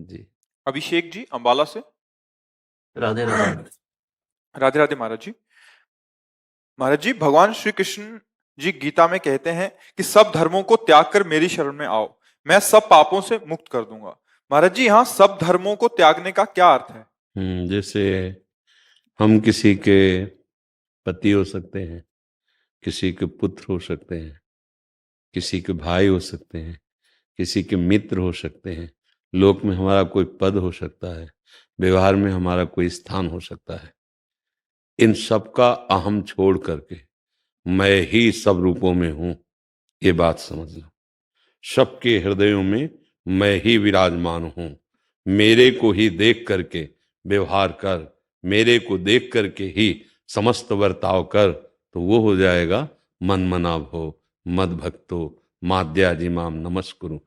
जी। अभिषेक जी अंबाला से। राधे राधे। राधे राधे महाराज जी। महाराज जी, भगवान श्री कृष्ण जी गीता में कहते हैं कि सब धर्मों को त्याग कर मेरी शरण में आओ, मैं सब पापों से मुक्त कर दूंगा। महाराज जी, यहाँ सब धर्मों को त्यागने का क्या अर्थ है? जैसे हम किसी के पति हो सकते हैं, किसी के पुत्र हो सकते हैं, किसी के भाई हो सकते हैं, किसी के मित्र हो सकते हैं, लोक में हमारा कोई पद हो सकता है, व्यवहार में हमारा कोई स्थान हो सकता है। इन सब का अहम छोड़ करके मैं ही सब रूपों में हूं, ये बात समझ लो। सबके हृदयों में मैं ही विराजमान हूं। मेरे को ही देख करके व्यवहार कर, मेरे को देख करके ही समस्त बर्ताव कर, तो वो हो जाएगा मन मना भो मद भक्तो माद्याजी माम नमस्कुरु।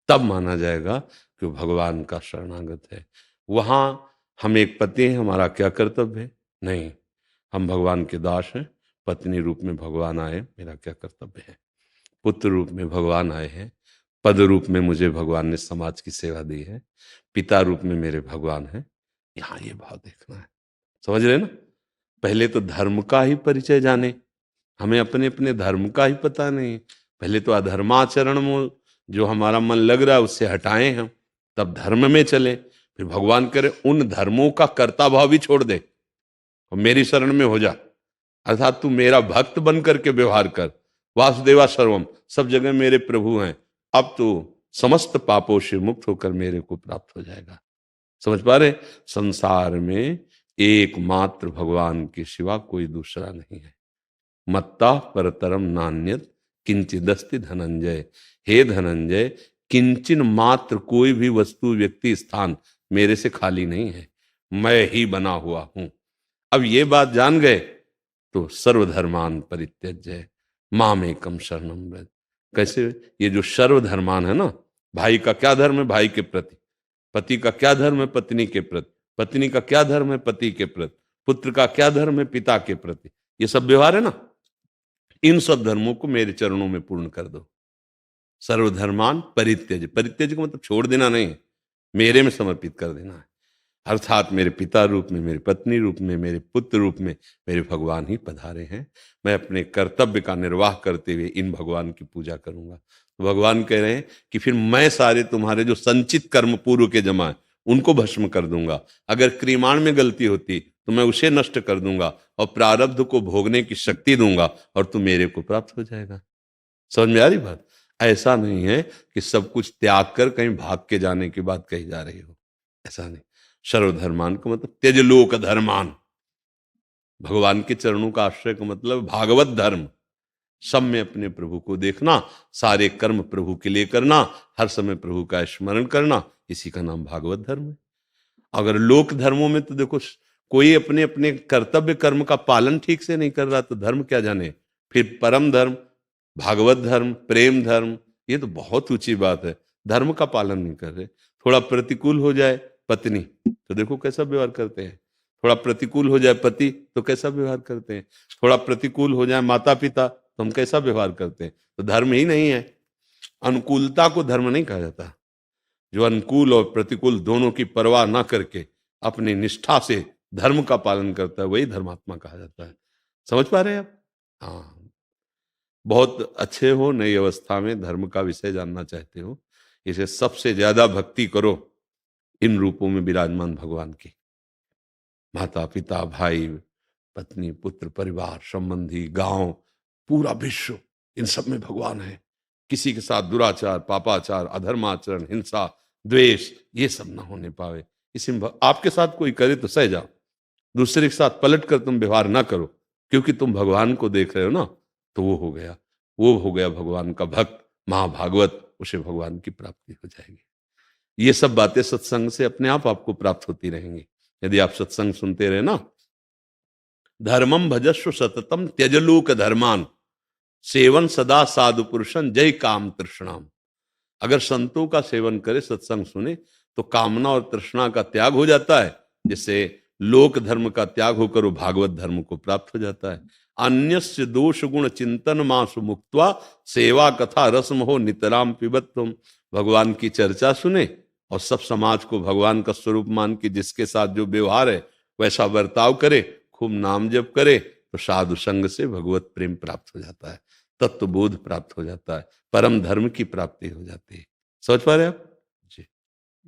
तब माना जाएगा कि वो भगवान का शरणागत है। वहां हम एक पति हैं, हमारा क्या कर्तव्य है? नहीं, हम भगवान के दास हैं। पत्नी रूप में भगवान आए, मेरा क्या कर्तव्य है? पुत्र रूप में भगवान आए हैं, पद रूप में मुझे भगवान ने समाज की सेवा दी है, पिता रूप में मेरे भगवान है। यहाँ ये भाव देखना है, समझ रहे ना? पहले तो धर्म का ही परिचय जाने, हमें अपने अपने धर्म का ही पता नहीं। पहले तो अधर्माचरण में जो हमारा मन लग रहा है उससे हटाएं हम, तब धर्म में चले। फिर भगवान करे उन धर्मों का कर्ता भाव भी छोड़ दे और मेरी शरण में हो जा, अर्थात तू मेरा भक्त बन करके व्यवहार कर। वासुदेवा सर्वम, सब जगह मेरे प्रभु हैं। अब तो समस्त पापों से मुक्त होकर मेरे को प्राप्त हो जाएगा। समझ पा रहे? संसार में एकमात्र भगवान के सिवा कोई दूसरा नहीं है। मत्ता परतरम नान्यत किंचिदस्ति धनंजय। हे धनंजय, किंचन मात्र कोई भी वस्तु व्यक्ति स्थान मेरे से खाली नहीं है, मैं ही बना हुआ हूं। अब ये बात जान गए तो सर्वधर्मान परित्यज्य मामेकम शरणम व्रज। कैसे? ये जो सर्वधर्मान है ना, भाई का क्या धर्म है भाई के प्रति, पति का क्या धर्म है पत्नी के प्रति, पत्नी का क्या धर्म है पति के प्रति, पुत्र का क्या धर्म है पिता के प्रति, ये सब व्यवहार है ना, इन सब धर्मों को मेरे चरणों में पूर्ण कर दो। सर्वधर्मान परित्यज, परित्यज का मतलब छोड़ देना नहीं, मेरे में समर्पित कर देना है। अर्थात मेरे पिता रूप में, मेरी पत्नी रूप में, मेरे पुत्र रूप में मेरे भगवान ही पधारे हैं। मैं अपने कर्तव्य का निर्वाह करते हुए इन भगवान की पूजा करूंगा। तो भगवान कह रहे हैं कि फिर मैं सारे तुम्हारे जो संचित कर्म पूर्व के जमा है उनको भस्म कर दूंगा। अगर क्रियाण में गलती होती तो मैं उसे नष्ट कर दूंगा और प्रारब्ध को भोगने की शक्ति दूंगा और तू मेरे को प्राप्त हो जाएगा। समझ में आ रही बात? ऐसा नहीं है कि सब कुछ त्याग कर कहीं भाग के जाने की बात कही जा रही हो, ऐसा नहीं। सर्वधर्मान का मतलब त्यज लोक धर्मान, भगवान के चरणों का आश्रय का मतलब भागवत धर्म। सब में अपने प्रभु को देखना, सारे कर्म प्रभु के लिए करना, हर समय प्रभु का स्मरण करना, इसी का नाम भागवत धर्म है। अगर लोक धर्मों में तो देखो, कोई अपने अपने कर्तव्य कर्म का पालन ठीक से नहीं कर रहा तो धर्म क्या जाने। फिर परम धर्म, भागवत धर्म, प्रेम धर्म, ये तो बहुत ऊंची बात है। धर्म का पालन नहीं कर रहे, थोड़ा प्रतिकूल हो जाए पत्नी तो देखो कैसा व्यवहार करते हैं, थोड़ा प्रतिकूल हो जाए पति तो कैसा व्यवहार करते हैं, थोड़ा प्रतिकूल हो जाए माता पिता तो हम कैसा व्यवहार करते हैं। तो धर्म ही नहीं है। अनुकूलता को धर्म नहीं कहा जाता। जो अनुकूल और प्रतिकूल दोनों की परवाह ना करके अपनी निष्ठा से धर्म का पालन करता है वही धर्मात्मा कहा जाता है। समझ पा रहे हैं आप? हाँ, बहुत अच्छे हो, नई अवस्था में धर्म का विषय जानना चाहते हो, इसे सबसे ज्यादा भक्ति करो इन रूपों में विराजमान भगवान की। माता पिता भाई पत्नी पुत्र परिवार संबंधी गांव पूरा विश्व, इन सब में भगवान है। किसी के साथ दुराचार पापाचार अधर्माचरण हिंसा द्वेष ये सब ना होने पावे। इसमें आपके साथ कोई करे तो सह जाओ, दूसरे के साथ पलट कर तुम व्यवहार ना करो, क्योंकि तुम भगवान को देख रहे हो ना, तो वो हो गया, वो हो गया भगवान का भक्त महाभागवत, उसे भगवान की प्राप्ति हो जाएगी। ये सब बातें सत्संग से अपने आप आपको प्राप्त होती रहेंगी यदि आप सत्संग सुनते रहे ना। धर्मम भजस्व सततम त्यजलोक धर्मान सेवन सदा साधु पुरुषन जय काम तृष्णाम। अगर संतों का सेवन करे, सत्संग सुने, तो कामना और तृष्णा का त्याग हो जाता है, जिससे लोक धर्म का त्याग होकर वो भागवत धर्म को प्राप्त हो जाता है। अन्यस्य दोष गुण चिंतन मासु मुक्त्वा सेवा कथा रसम हो नितराम पिबत तुम। भगवान की चर्चा सुने और सब समाज को भगवान का स्वरूप मान के जिसके साथ जो व्यवहार है वैसा बर्ताव करे, खूब नाम जप करे, तो साधु संग से भगवत प्रेम प्राप्त हो जाता है, तत्व बोध प्राप्त हो जाता है, परम धर्म की प्राप्ति हो जाती है। समझ पा रहे आप?